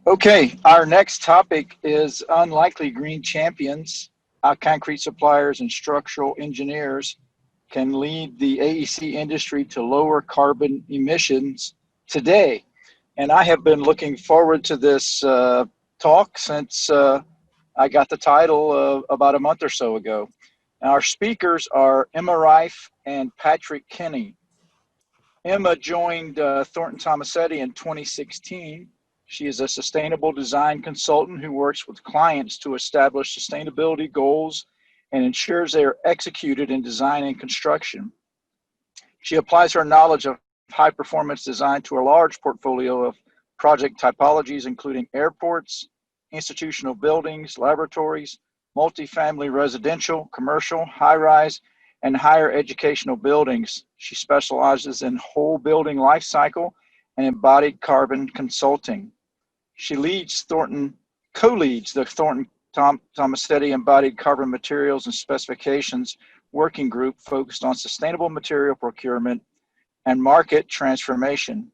Okay, our next topic is unlikely green champions, how concrete suppliers and structural engineers can lead the AEC industry to lower carbon emissions today. And I have been looking forward to this talk since I got the title about a month or so ago. Now, our speakers are Emma Reif and Patrick Kinney. Emma joined Thornton Tomasetti in 2016. She is a sustainable design consultant who works with clients to establish sustainability goals and ensures they are executed in design and construction. She applies her knowledge of high-performance design to a large portfolio of project typologies, including airports, institutional buildings, laboratories, multifamily residential, commercial, high-rise, and higher educational buildings. She specializes in whole building life cycle and embodied carbon consulting. She co-leads the Thornton Tomasetti Embodied Carbon Materials and Specifications Working Group focused on sustainable material procurement and market transformation.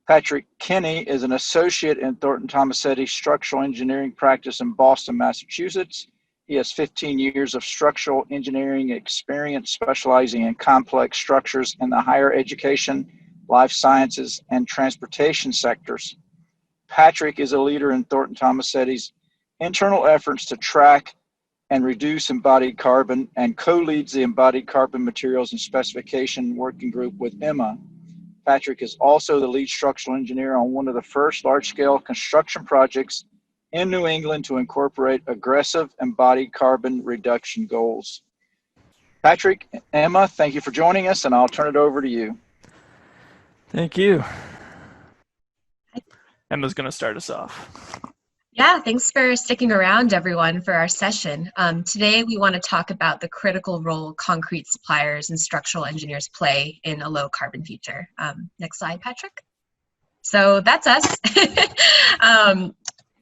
Patrick Kinney is an associate in Thornton Tomasetti's structural engineering practice in Boston, Massachusetts. He has 15 years of structural engineering experience specializing in complex structures in the higher education, life sciences, and transportation sectors. Patrick is a leader in Thornton Tomasetti's internal efforts to track and reduce embodied carbon and co-leads the Embodied Carbon Materials and Specification Working Group with Emma. Patrick is also the lead structural engineer on one of the first large-scale construction projects in New England to incorporate aggressive embodied carbon reduction goals. Patrick, Emma, thank you for joining us, and I'll turn it over to you. Thank you. Emma's going to start us off. Yeah, thanks for sticking around, everyone, for our session. Today, we want to talk about the critical role concrete suppliers and structural engineers play in a low carbon future. Next slide, Patrick. So that's us.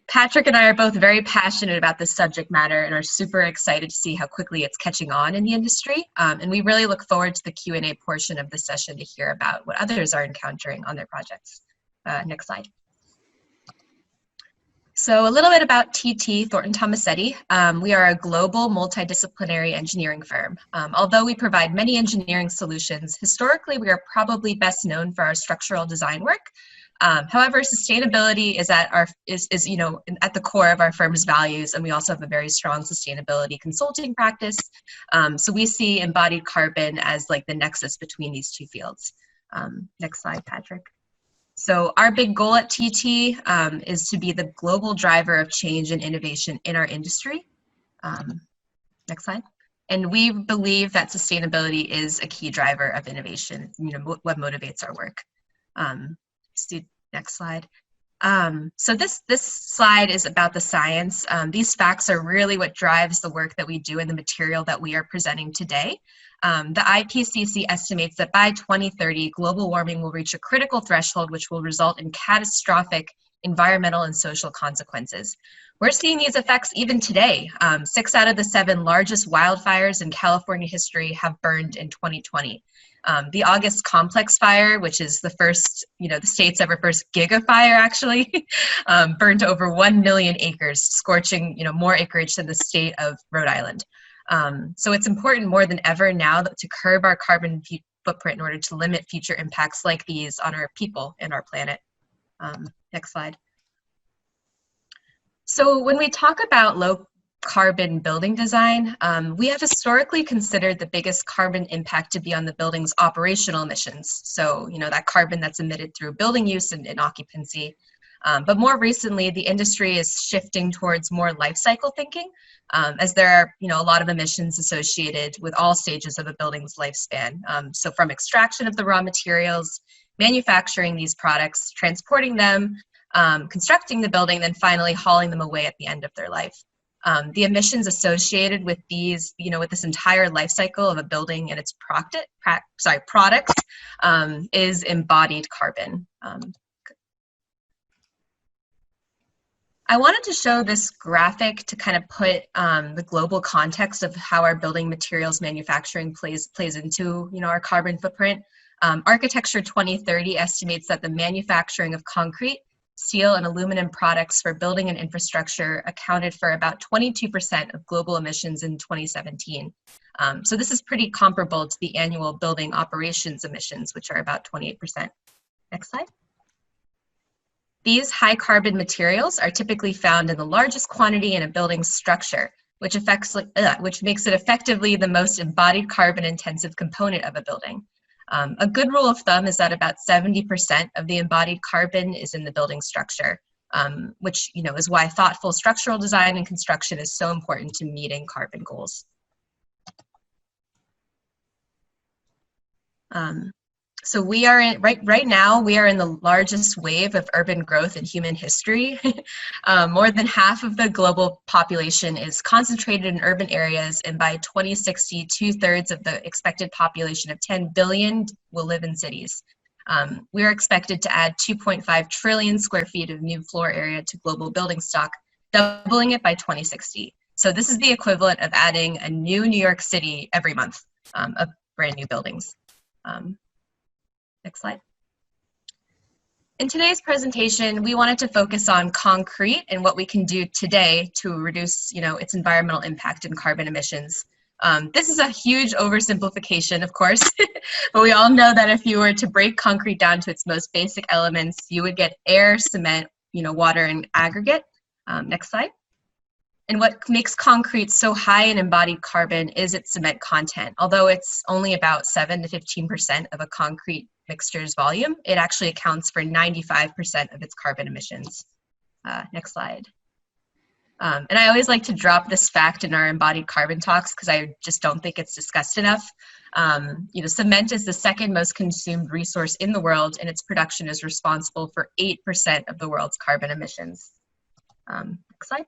Patrick and I are both very passionate about this subject matter and are super excited to see how quickly it's catching on in the industry. And we really look forward to the Q&A portion of the session to hear about what others are encountering on their projects. Next slide. So a little bit about TT, Thornton Tomasetti. We are a global multidisciplinary engineering firm. Although we provide many engineering solutions, historically we are probably best known for our structural design work. However, sustainability is at the core of our firm's values, and we also have a very strong sustainability consulting practice. So we see embodied carbon as like the nexus between these two fields. Next slide, Patrick. So our big goal at TT is to be the global driver of change and innovation in our industry. Next slide. And we believe that sustainability is a key driver of innovation, what motivates our work. Next slide. So this slide is about the science. These facts are really what drives the work that we do and the material that we are presenting today. The IPCC estimates that by 2030, global warming will reach a critical threshold, which will result in catastrophic environmental and social consequences. We're seeing these effects even today. 6 out of the 7 largest wildfires in California history have burned in 2020. The August complex fire, which is the first, the state's ever first gigafire actually, burned over 1 million acres, scorching, more acreage than the state of Rhode Island. So it's important more than ever now to curb our carbon footprint in order to limit future impacts like these on our people and our planet. Next slide. So when we talk about low carbon building design, we have historically considered the biggest carbon impact to be on the building's operational emissions. So, that carbon that's emitted through building use and occupancy. But more recently, the industry is shifting towards more life cycle thinking, as there are, a lot of emissions associated with all stages of a building's lifespan. So from extraction of the raw materials, manufacturing these products, transporting them, constructing the building, then finally hauling them away at the end of their life. The emissions associated with these, with this entire life cycle of a building and its products is embodied carbon. I wanted to show this graphic to kind of put the global context of how our building materials manufacturing plays into our carbon footprint. Architecture 2030 estimates that the manufacturing of concrete, steel, and aluminum products for building and infrastructure accounted for about 22% of global emissions in 2017. So this is pretty comparable to the annual building operations emissions, which are about 28%. Next slide. These high carbon materials are typically found in the largest quantity in a building's structure, which makes it effectively the most embodied carbon intensive component of a building. A good rule of thumb is that about 70% of the embodied carbon is in the building structure, which is why thoughtful structural design and construction is so important to meeting carbon goals. So we are right now, we are in the largest wave of urban growth in human history. More than half of the global population is concentrated in urban areas, and by 2060, 2/3 of the expected population of 10 billion will live in cities. We are expected to add 2.5 trillion square feet of new floor area to global building stock, doubling it by 2060. So this is the equivalent of adding a new New York City every month of brand new buildings. Next slide. In today's presentation, we wanted to focus on concrete and what we can do today to reduce, its environmental impact and carbon emissions. This is a huge oversimplification, of course, but we all know that if you were to break concrete down to its most basic elements, you would get air, cement, water, and aggregate. Next slide. And what makes concrete so high in embodied carbon is its cement content. Although it's only about 7 to 15% of a concrete mixture's volume, it actually accounts for 95% of its carbon emissions. Next slide. And I always like to drop this fact in our embodied carbon talks because I just don't think it's discussed enough. Cement is the second most consumed resource in the world, and its production is responsible for 8% of the world's carbon emissions. Next slide.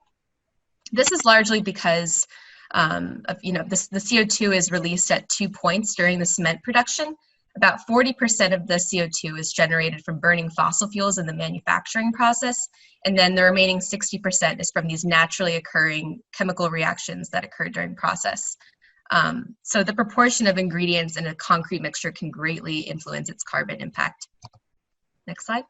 This is largely because the CO2 is released at 2 points during the cement production. About 40% of the CO2 is generated from burning fossil fuels in the manufacturing process, and then the remaining 60% is from these naturally occurring chemical reactions that occur during process. So the proportion of ingredients in a concrete mixture can greatly influence its carbon impact. Next slide.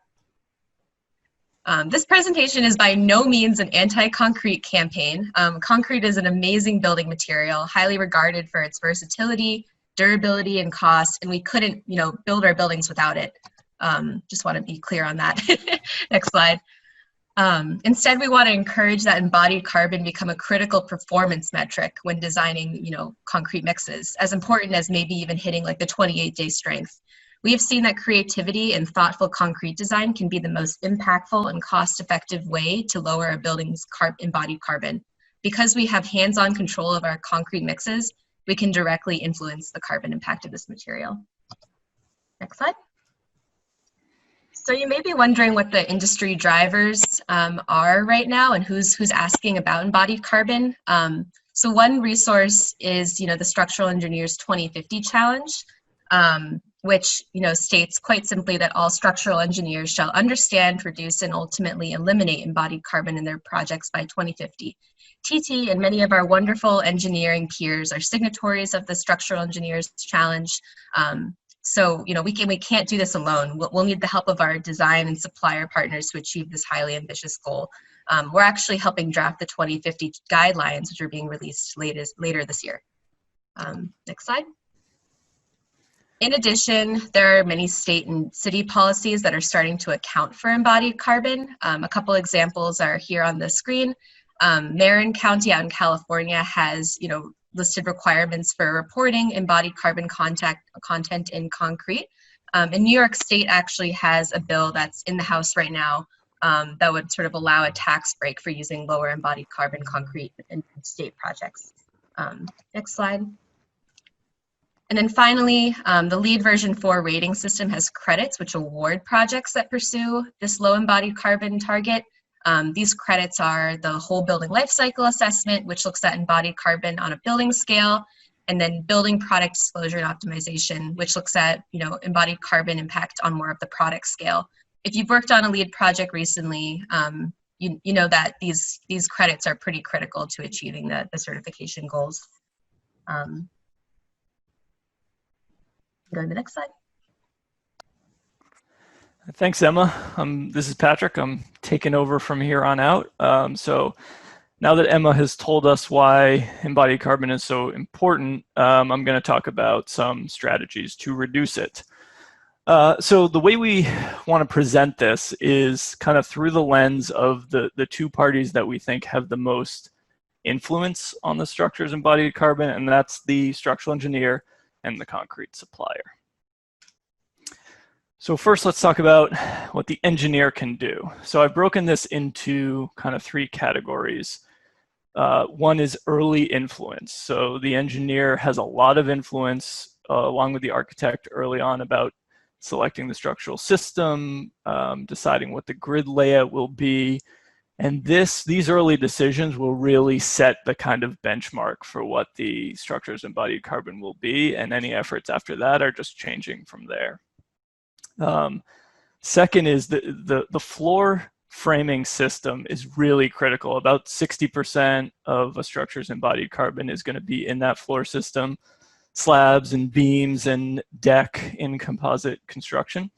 This presentation is by no means an anti-concrete campaign. Concrete is an amazing building material, highly regarded for its versatility, durability, and cost, and we couldn't, build our buildings without it. Just want to be clear on that. Next slide. Instead, we want to encourage that embodied carbon become a critical performance metric when designing, concrete mixes, as important as maybe even hitting like the 28-day strength. We have seen that creativity and thoughtful concrete design can be the most impactful and cost-effective way to lower a building's embodied carbon. Because we have hands-on control of our concrete mixes, we can directly influence the carbon impact of this material. Next slide. So you may be wondering what the industry drivers are right now and who's asking about embodied carbon. So one resource is, the Structural Engineers 2050 Challenge, which states quite simply that all structural engineers shall understand, reduce, and ultimately eliminate embodied carbon in their projects by 2050. TT and many of our wonderful engineering peers are signatories of the Structural Engineers Challenge. So we can't do this alone. We'll need the help of our design and supplier partners to achieve this highly ambitious goal. We're actually helping draft the 2050 guidelines, which are being released later this year. Next slide. In addition, there are many state and city policies that are starting to account for embodied carbon. A couple examples are here on the screen. Marin County out in California has, listed requirements for reporting embodied carbon content in concrete. And New York State actually has a bill that's in the House right now that would sort of allow a tax break for using lower embodied carbon concrete in state projects. Next slide. And then finally, the LEED version 4 rating system has credits which award projects that pursue this low embodied carbon target. These credits are the whole building life cycle assessment, which looks at embodied carbon on a building scale, and then building product disclosure and optimization, which looks at embodied carbon impact on more of the product scale. If you've worked on a LEED project recently, you know that these credits are pretty critical to achieving the certification goals. Go to the next slide. Thanks, Emma. This is Patrick. I'm taking over from here on out. So now that Emma has told us why embodied carbon is so important, I'm going to talk about some strategies to reduce it. So the way we want to present this is kind of through the lens of the two parties that we think have the most influence on the structure's embodied carbon, and that's the structural engineer and the concrete supplier. So first, let's talk about what the engineer can do. So I've broken this into kind of three categories. One is early influence. So the engineer has a lot of influence along with the architect early on about selecting the structural system, deciding what the grid layout will be. And these early decisions will really set the kind of benchmark for what the structure's embodied carbon will be. And any efforts after that are just changing from there. Second is the floor framing system is really critical. About 60% of a structure's embodied carbon is going to be in that floor system, slabs and beams and deck in composite construction.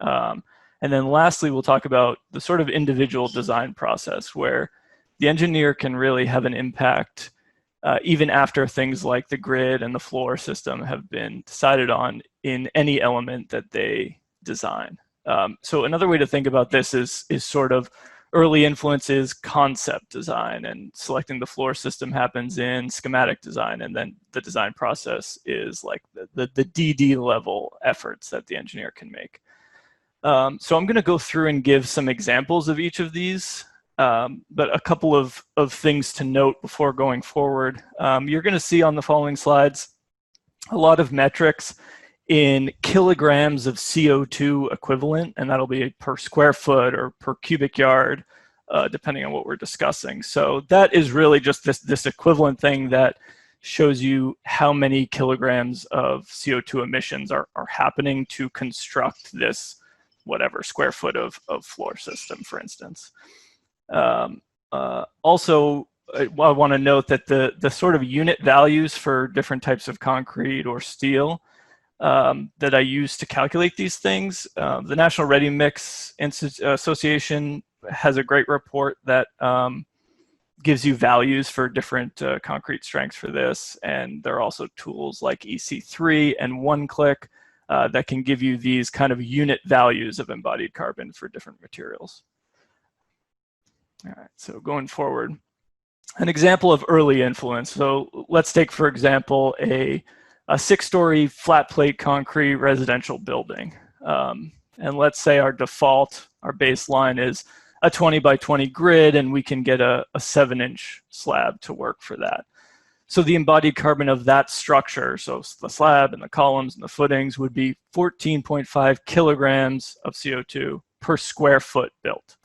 And then lastly, we'll talk about the sort of individual design process where the engineer can really have an impact even after things like the grid and the floor system have been decided on in any element that they design. So another way to think about this is sort of early influences concept design, and selecting the floor system happens in schematic design, and then the design process is like the DD level efforts that the engineer can make. So I'm going to go through and give some examples of each of these, but a couple of things to note before going forward. You're going to see on the following slides a lot of metrics in kilograms of CO2 equivalent, and that'll be per square foot or per cubic yard, depending on what we're discussing. So that is really just this equivalent thing that shows you how many kilograms of CO2 emissions are happening to construct this whatever square foot of floor system, for instance. Also, I want to note that the sort of unit values for different types of concrete or steel that I use to calculate these things, the National Ready Mix Association has a great report that gives you values for different concrete strengths for this, and there are also tools like EC3 and OneClick that can give you these kind of unit values of embodied carbon for different materials. All right, so going forward, an example of early influence. So let's take, for example, a 6-story flat plate concrete residential building. And let's say our default, our baseline is a 20 by 20 grid, and we can get a 7-inch slab to work for that. So the embodied carbon of that structure, so the slab and the columns and the footings, would be 14.5 kilograms of CO2 per square foot built.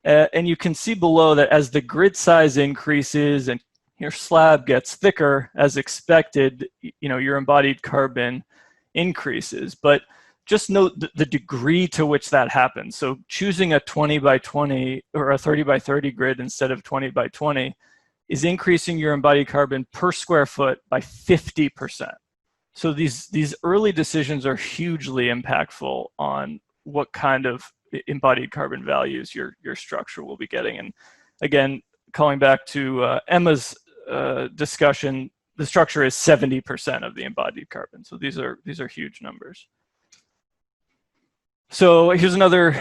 And you can see below that as the grid size increases and your slab gets thicker as expected, your embodied carbon increases. But just note the degree to which that happens. So choosing a 20 by 20 or a 30 by 30 grid instead of 20 by 20 is increasing your embodied carbon per square foot by 50%. So these early decisions are hugely impactful on what kind of embodied carbon values your structure will be getting. And again, calling back to Emma's discussion, the structure is 70% of the embodied carbon. So these are huge numbers. So here's another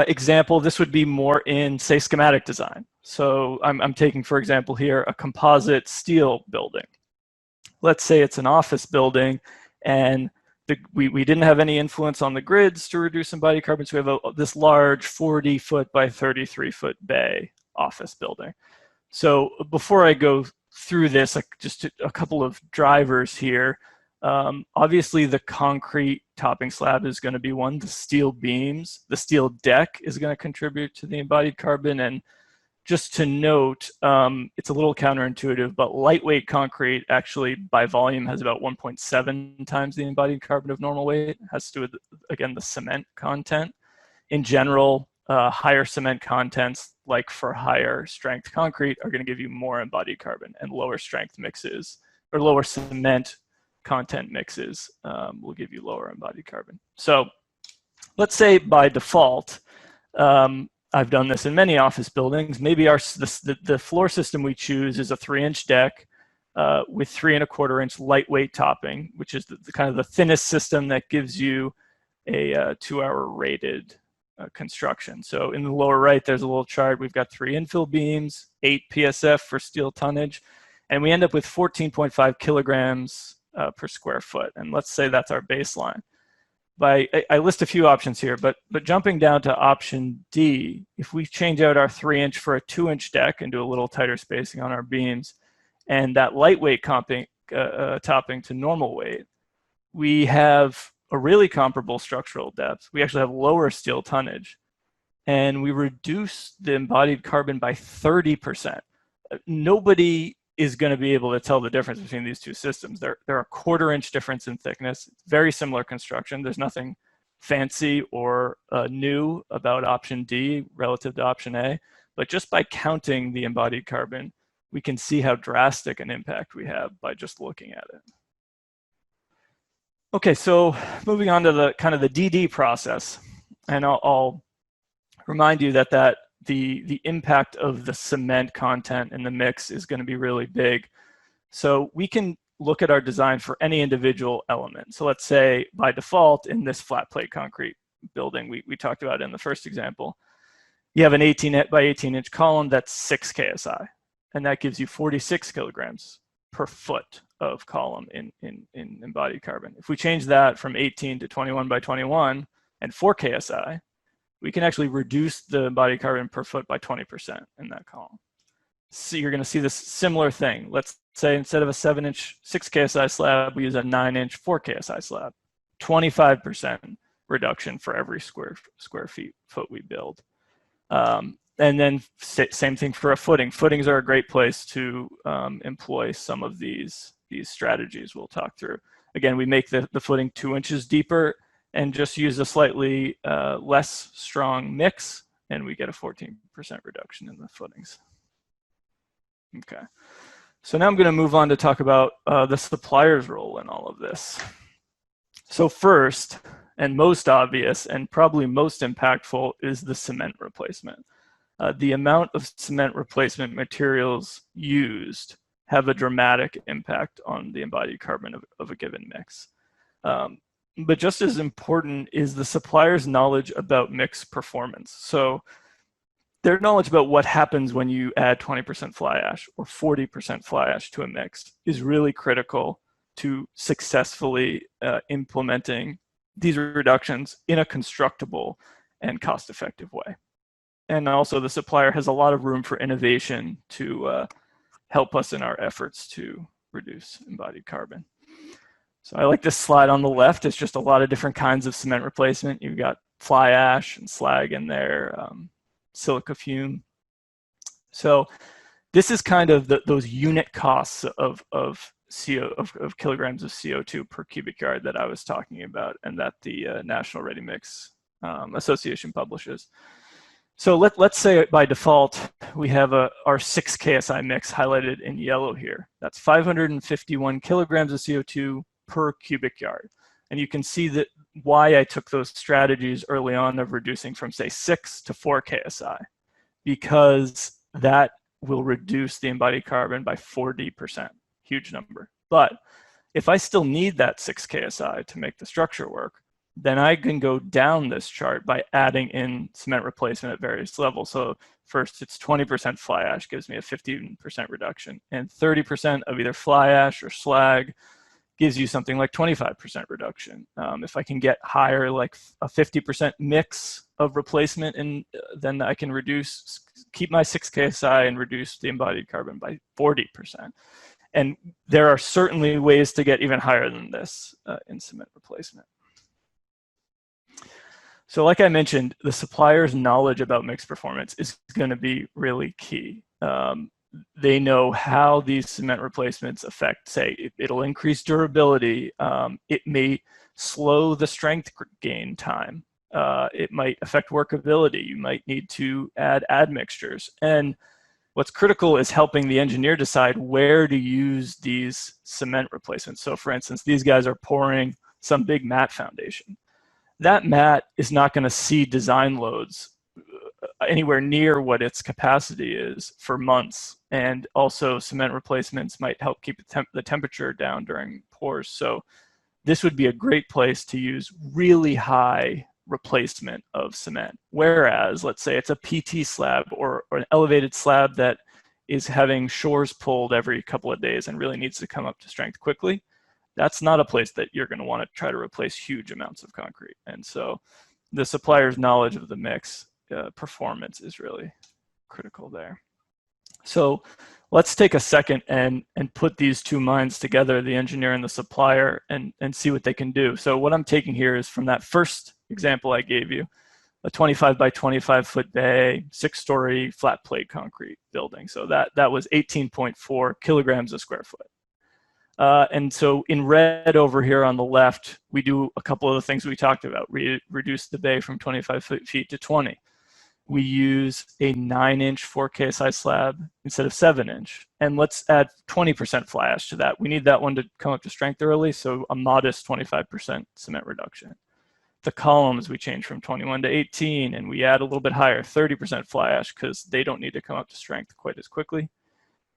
example. This would be more in, say, schematic design. So I'm taking, for example, here a composite steel building. Let's say it's an office building, and we didn't have any influence on the grids to reduce embodied carbon. So we have this large 40-foot by 33-foot bay office building. So before I go through this, just a couple of drivers here. Obviously, the concrete topping slab is going to be one. The steel beams, the steel deck is going to contribute to the embodied carbon. And just to note, it's a little counterintuitive, but lightweight concrete actually by volume has about 1.7 times the embodied carbon of normal weight. It has to do with, again, the cement content. In general, higher cement contents, like for higher strength concrete, are going to give you more embodied carbon, and lower strength mixes or lower cement content mixes will give you lower embodied carbon. So let's say by default, I've done this in many office buildings. Maybe the floor system we choose is a 3-inch deck with 3 1/4-inch lightweight topping, which is the kind of the thinnest system that gives you a 2-hour rated construction. So in the lower right, there's a little chart. We've got 3 infill beams, 8 PSF for steel tonnage, and we end up with 14.5 kilograms per square foot. And let's say that's our baseline. I list a few options here, but jumping down to option D, if we change out our 3-inch for a 2-inch deck and do a little tighter spacing on our beams, and that lightweight topping to normal weight, we have a really comparable structural depth. We actually have lower steel tonnage, and we reduce the embodied carbon by 30%. Nobody is going to be able to tell the difference between these two systems. They're a 1/4-inch difference in thickness, very similar construction. There's nothing fancy or new about option D relative to option A, but just by counting the embodied carbon, we can see how drastic an impact we have by just looking at it. Okay, so moving on to the kind of the DD process, and I'll remind you that the impact of the cement content in the mix is going to be really big. So we can look at our design for any individual element. So let's say by default in this flat plate concrete building we talked about in the first example, you have an 18 by 18 inch column that's 6 KSI, and that gives you 46 kilograms per foot of column in embodied carbon. If we change that from 18 to 21 by 21 and 4 KSI, we can actually reduce the embodied carbon per foot by 20% in that column. So you're going to see this similar thing. Let's say instead of a 7-inch 6 KSI slab, we use a 9-inch 4 KSI slab. 25% reduction for every square foot we build. And then same thing for a footing. Footings are a great place to employ some of these strategies we'll talk through. Again, we make the footing 2 inches deeper and just use a slightly less strong mix, and we get a 14% reduction in the footings. Okay, so now I'm going to move on to talk about the supplier's role in all of this. So first, and most obvious, and probably most impactful, is the cement replacement. The amount of cement replacement materials used have a dramatic impact on the embodied carbon of a given mix. But just as important is the supplier's knowledge about mix performance. So their knowledge about what happens when you add 20% fly ash or 40% fly ash to a mix is really critical to successfully implementing these reductions in a constructible and cost-effective way. And also the supplier has a lot of room for innovation to help us in our efforts to reduce embodied carbon. So I like this slide on the left. It's just a lot of different kinds of cement replacement. You've got fly ash and slag in there, silica fume. So this is kind of those unit costs of kilograms of CO2 per cubic yard that I was talking about, and that the National Ready Mix Association publishes. So let's say by default, we have our 6 KSI mix highlighted in yellow here. That's 551 kilograms of CO2 per cubic yard. And you can see that why I took those strategies early on of reducing from say 6 to 4 KSI, because that will reduce the embodied carbon by 40%, huge number. But if I still need that 6 KSI to make the structure work, then I can go down this chart by adding in cement replacement at various levels. So first it's 20% fly ash gives me a 15% reduction, and 30% of either fly ash or slag gives you something like 25% reduction. If I can get higher, like a 50% mix of replacement, and then I can keep my 6 KSI and reduce the embodied carbon by 40%. And there are certainly ways to get even higher than this in cement replacement. So like I mentioned, the supplier's knowledge about mix performance is going to be really key. They know how these cement replacements affect, say, it'll increase durability. It may slow the strength gain time. It might affect workability. You might need to add admixtures. And what's critical is helping the engineer decide where to use these cement replacements. So for instance, these guys are pouring some big mat foundation. that mat is not going to see design loads anywhere near what its capacity is for months. And also cement replacements might help keep the temperature down during pours. So this would be a great place to use really high replacement of cement. Whereas, let's say it's a PT slab or an elevated slab that is having shores pulled every couple of days and really needs to come up to strength quickly. That's not a place that you're going to want to try to replace huge amounts of concrete. And so the supplier's knowledge of the mix performance is really critical there. So let's take a second and put these two minds together, the engineer and the supplier, and see what they can do. So what I'm taking here is from that first example I gave you, a 25 by 25 foot bay, 6-story flat plate concrete building. So that was 18.4 kilograms a square foot. And so in red over here on the left, we do a couple of the things we talked about. We reduce the bay from 25 feet to 20. We use a 9-inch 4 KSI slab instead of 7-inch. And let's add 20% fly ash to that. We need that one to come up to strength early, so a modest 25% cement reduction. The columns, we change from 21 to 18, and we add a little bit higher, 30% fly ash, because they don't need to come up to strength quite as quickly.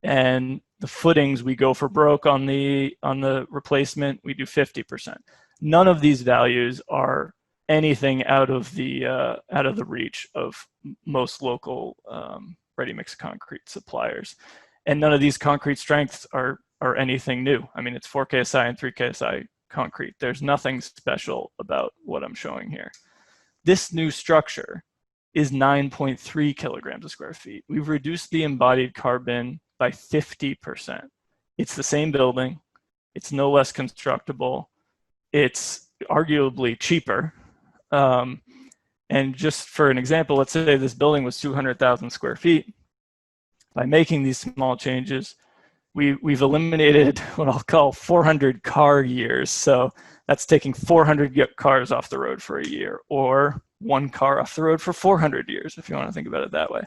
And the footings, we go for broke on the replacement, we do 50%. None of these values are anything out of the reach of most local ready-mix concrete suppliers. And none of these concrete strengths are anything new. I mean, it's 4 KSI and 3 KSI concrete. There's nothing special about what I'm showing here. This new structure is 9.3 kilograms a square feet. We've reduced the embodied carbon by 50%. It's the same building. It's no less constructible. It's arguably cheaper. And just for an example, let's say this building was 200,000 square feet. By making these small changes, we've eliminated what I'll call 400 car years. So that's taking 400 cars off the road for a year, or 1 car off the road for 400 years, if you want to think about it that way.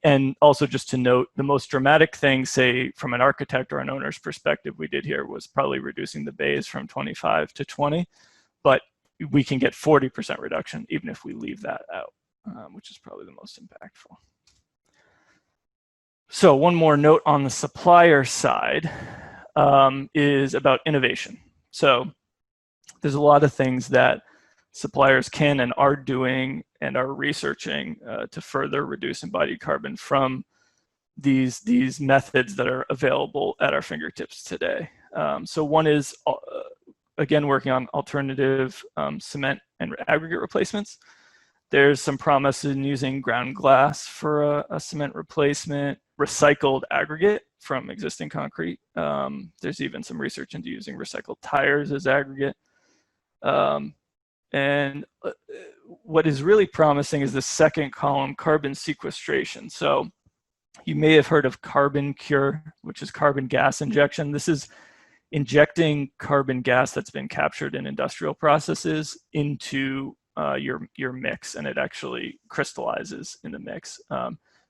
And also just to note, the most dramatic thing, say from an architect or an owner's perspective, we did here was probably reducing the bays from 25 to 20, but we can get 40% reduction even if we leave that out, which is probably the most impactful. So one more note on the supplier side is about innovation. So there's a lot of things that suppliers can and are doing and are researching to further reduce embodied carbon from these methods that are available at our fingertips today. So one is, again, working on alternative cement and aggregate replacements. There's some promise in using ground glass for a cement replacement, recycled aggregate from existing concrete. There's even some research into using recycled tires as aggregate. And what is really promising is the second column, carbon sequestration. So you may have heard of carbon cure, which is carbon gas injection. This is injecting carbon gas that's been captured in industrial processes into your mix, and it actually crystallizes in the mix.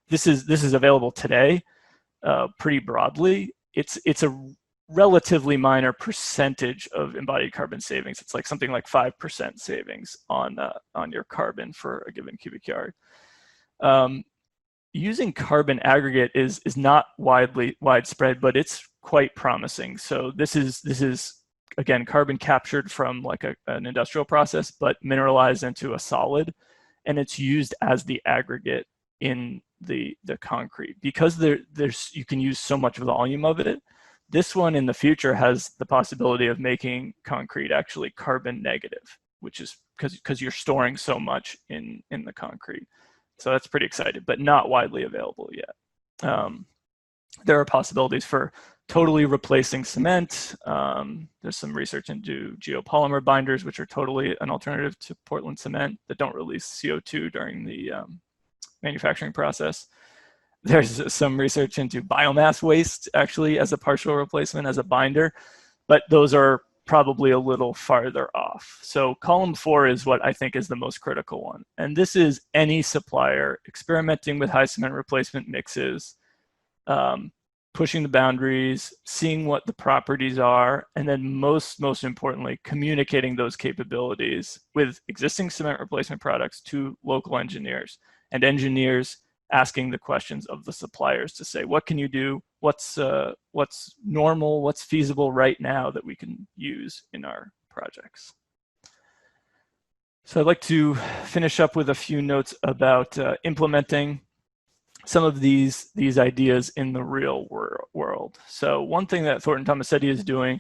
This is available today pretty broadly. It's a relatively minor percentage of embodied carbon savings. It's like something like 5% savings on your carbon for a given cubic yard. Using carbon aggregate is not widespread, but it's quite promising. So this is again carbon captured from like an industrial process, but mineralized into a solid, and it's used as the aggregate in the concrete. Because you can use so much volume of it, this one in the future has the possibility of making concrete actually carbon negative, which is because you're storing so much in the concrete. So that's pretty exciting, but not widely available yet. There are possibilities for totally replacing cement. There's some research into geopolymer binders, which are totally an alternative to Portland cement that don't release CO2 during the manufacturing process. There's some research into biomass waste actually as a partial replacement as a binder, but those are probably a little farther off. So column 4 is what I think is the most critical one. And this is any supplier experimenting with high cement replacement mixes, pushing the boundaries, seeing what the properties are, and then most importantly, communicating those capabilities with existing cement replacement products to local engineers, and engineers asking the questions of the suppliers to say, what can you do? What's normal? What's feasible right now that we can use in our projects? So I'd like to finish up with a few notes about implementing some of these ideas in the real world. So one thing that Thornton Tomasetti is doing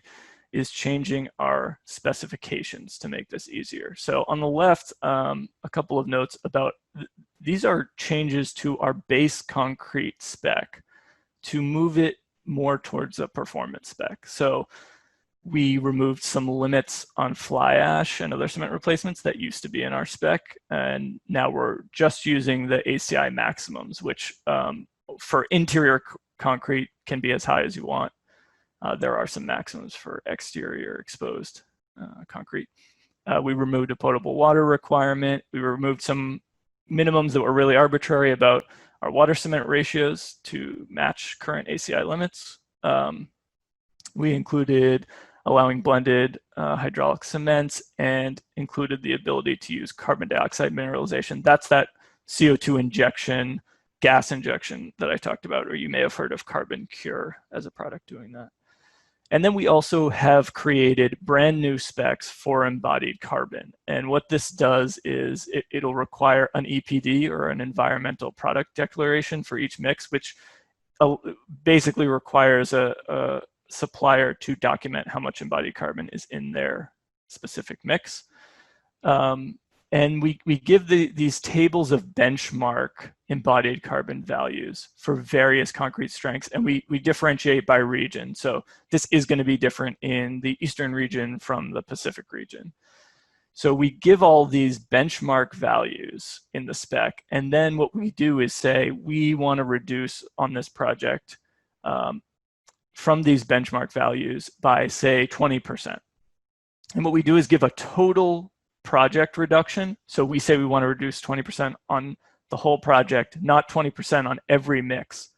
is changing our specifications to make this easier. So on the left, a couple of notes about these are changes to our base concrete spec to move it more towards a performance spec. So we removed some limits on fly ash and other cement replacements that used to be in our spec, and now we're just using the ACI maximums, which for interior concrete can be as high as you want. There are some maximums for exterior exposed concrete. We removed a potable water requirement. We removed some minimums that were really arbitrary about our water cement ratios to match current ACI limits. We included allowing blended hydraulic cements and included the ability to use carbon dioxide mineralization. That's that CO2 injection, gas injection that I talked about, or you may have heard of Carbon Cure as a product doing that. And then we also have created brand new specs for embodied carbon. And what this does is it'll require an EPD, or an environmental product declaration, for each mix, which basically requires a supplier to document how much embodied carbon is in their specific mix. And we give these tables of benchmark embodied carbon values for various concrete strengths, and we differentiate by region. So this is going to be different in the Eastern region from the Pacific region. So we give all these benchmark values in the spec, and then what we do is say we want to reduce on this project from these benchmark values by, say, 20%. And what we do is give a total project reduction. So we say we want to reduce 20% on the whole project, not 20% on every mix,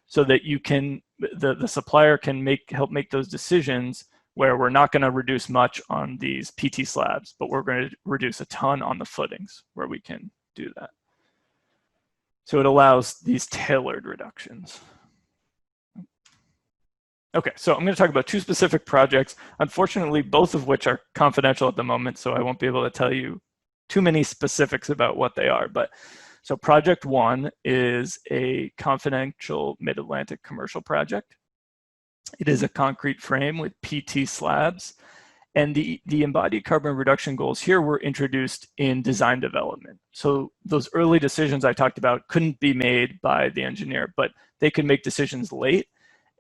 so that you can, the supplier can help make those decisions where we're not going to reduce much on these PT slabs, but we're going to reduce a ton on the footings where we can do that. So it allows these tailored reductions. Okay, so I'm going to talk about two specific projects, unfortunately, both of which are confidential at the moment, so I won't be able to tell you too many specifics about what they are. But so project one is a confidential Mid-Atlantic commercial project. It is a concrete frame with PT slabs, and the embodied carbon reduction goals here were introduced in design development. So those early decisions I talked about couldn't be made by the engineer, but they could make decisions late.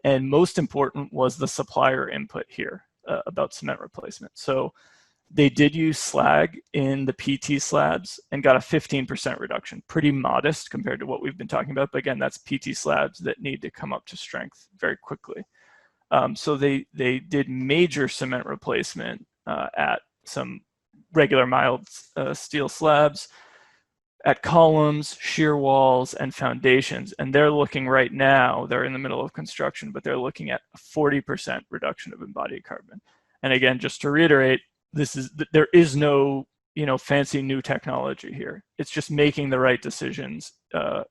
And most important was the supplier input here about cement replacement. So they did use slag in the PT slabs and got a 15% reduction, pretty modest compared to what we've been talking about. But again, that's PT slabs that need to come up to strength very quickly. So they did major cement replacement at some regular mild steel slabs, at columns, shear walls, and foundations. And they're looking right now, they're in the middle of construction, but they're looking at a 40% reduction of embodied carbon. And again, just to reiterate, there is no fancy new technology here. It's just making the right decisions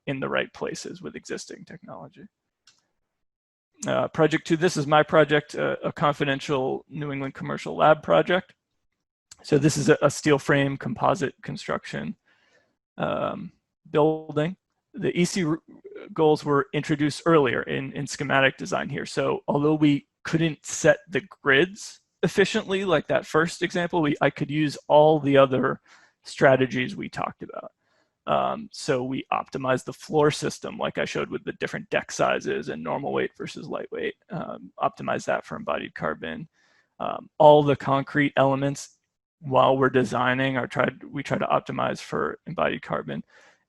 in the right places with existing technology. Project two, this is my project, a confidential New England commercial lab project. So this is a steel frame composite construction building. The EC goals were introduced earlier in schematic design here. So although we couldn't set the grids efficiently like that first example, I could use all the other strategies we talked about. So we optimized the floor system like I showed with the different deck sizes and normal weight versus lightweight, optimized that for embodied carbon. All the concrete elements while we're designing we try to optimize for embodied carbon,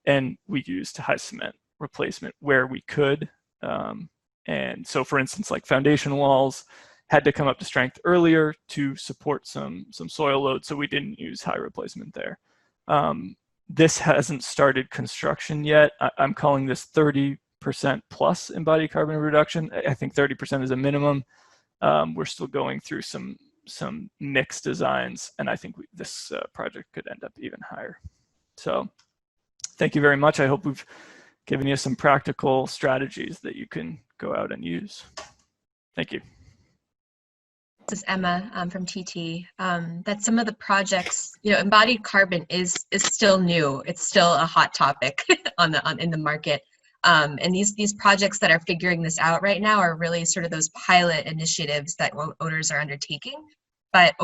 and we used high cement replacement where we could. And so for instance, like foundation walls had to come up to strength earlier to support some soil load, so we didn't use high replacement there. This hasn't started construction yet. I'm calling this 30 plus embodied carbon reduction. I think 30% is a minimum. We're still going through some mixed designs, and I think this project could end up even higher. So thank you very much. I hope we've given you some practical strategies that you can go out and use. Thank you. This is Emma from TT. That some of the projects, embodied carbon is still new. It's still a hot topic in the market. And these projects that are figuring this out right now are really sort of those pilot initiatives that owners are undertaking. But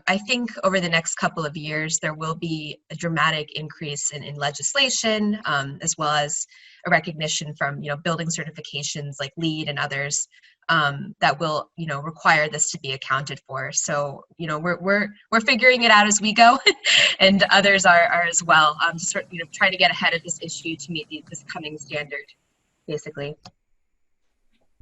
I think over the next couple of years, there will be a dramatic increase in legislation, as well as a recognition from building certifications like LEED and others that will require this to be accounted for. So we're figuring it out as we go, and others are as well. Just trying to get ahead of this issue to meet this coming standard, basically.